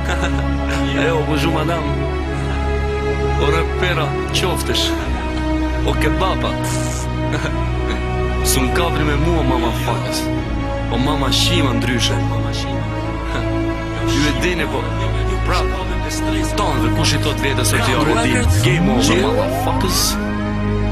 E o vëzhu madam, o repera qoftesh, o kebaba. Su m'kapri me mua mama fakas, o mama shima ndryshe. Ju e dini po, prap, tonë dhe kush I thot vetës o t'jare di. Game over motherfuckers.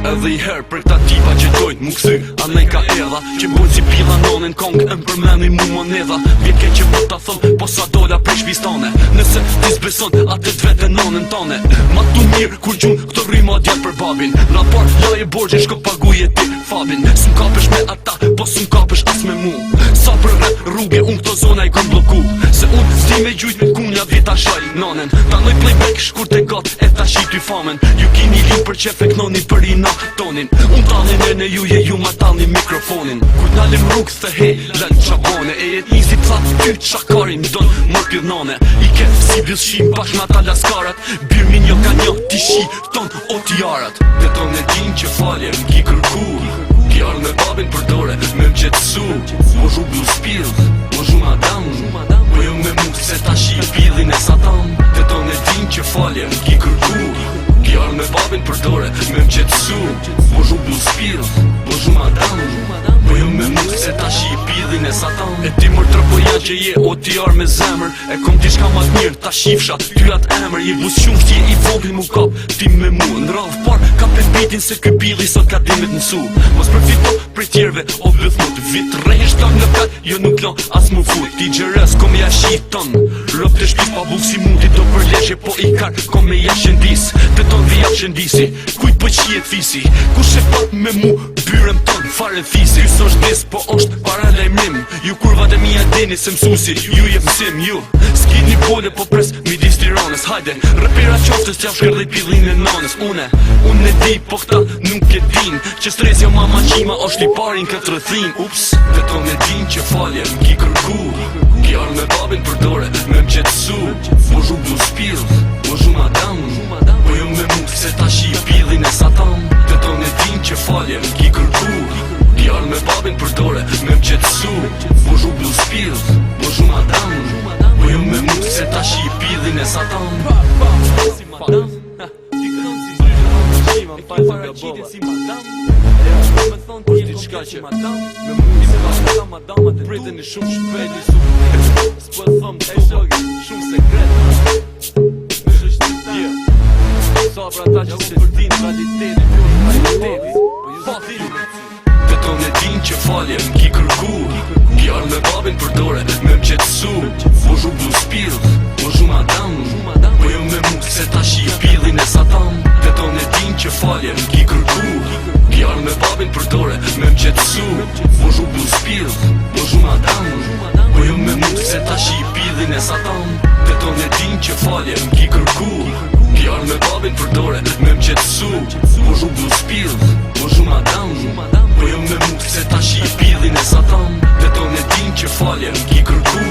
Edhe I herë për këta tipa që dojnë mu këthy A nej ka edha që bojnë si pila nonin kong Më përmeni mu monedha Vjeke që po ta thëm po sa dola prej shpistane Nëse ti s'beson atë të vete nonin tane Ma tu mirë kur gjun këto rima djel për babin Rapar laje borgjin shko paguje ti fabin S'm kapesh me ata po s'm kapesh as me mu Sa për rrët rrugje unë këto zona I kom bloku Se unë sti me gjujt me kunja vjeta shaj nanen Ta noj playback shkur te gat e ta shity famen Ju kini lin për qef e knoni për I tonin Unë talin e në juje ju ma talin mikrofonin Kur t'nalim rrugës të he, lën qabone E jet nisi t'lat ty qakarin Don mërë pjodnane I ke si vizshim bashk ma ta laskarat Birmi një ka një ti shi ton o t'jarat Dhe ton e din që falje m'ki kërku Kjarë me babin për dore me m'qetsu Mo zhu blu spill, mo zhu madam Po jo me mu se ta shi pillin e satan Dhe ton e din që falje m'ki kërku Kjarë me babin për dore me m'qetsu Po zhu blu spill, po zhu madam Po jo me mu se ta shi pillin e satan E ti mër trëpo janë që je o t'jar me zemër E kom t'i shka mat mirë ta shifsha ty at emër I bus shumë shtje I vogli mu kap ti me mu Në radhë par ka pet bitin se këj billi sot ka dimit nësu Mos përfito prej tjerve o bëthmut Vit rejsh t'lak në kat jo nuk lan as mu fut Ti gjeres kom ja shiton Rëp të shpis pa buk si mundi do përleshe Po I kar kom me ja shëndis Të ton vija shëndisi Kujt po qijet fisi Kush e pat me mu byrem ton fare fisi Ys është dis po është para lejmrim Ju kurvat e mija deni se msusi Ju je mësim ju S'kini bole po pres midis Tiranës Hajde rëpira qoftës t'jaf shkër pillin e nanës Unë e di po këta nuk e din Që stresja mama qima është I parin këtë rëthin Ups Dhe ton e din që falje m'ki kërku Kjarë me babin për dore me m'qetsu Po zhu blu spill, po zhu madam Po jo me mu se ta shi pillin e satan Dhe ton e din që falje m'ki kërku Kjarë me babin për dore me m'qetsu Po zhu blu spill, po zhu madam Po jo me mu se ta shi pillin e satan Si madam Ti kënon si zryshe shima Më paraqitin si madam Me thonë ti e kom si madam Me mu se ka madam Atë pritën I shumë shpejt I super S'po e thëm të shogi Shumë sekret Me shështita Sa pra ta që se përdin Kvaliteti Kvaliteti Po ju Dhe ton e din që falje m'ki kërku Kjarë me babin për dore me m'qetsu Po zhu blu spill, po zhu madam Po jo me mu se ta shi pillin e satan Dhe ton e din që falje m'ki kërku Kjarë me babin për dore me m'qetsu Po zhu blu spill, po zhu madam Po jo me mu se ta shi pillin e satan Dhe ton e din që falje m'ki kërku Kjarë me babin për dore me m'qetsu Po zhu blu spill, po zhu madam Po jo me mu se ta shi pillin e satan Dhe ton e din që falje m'ki kërku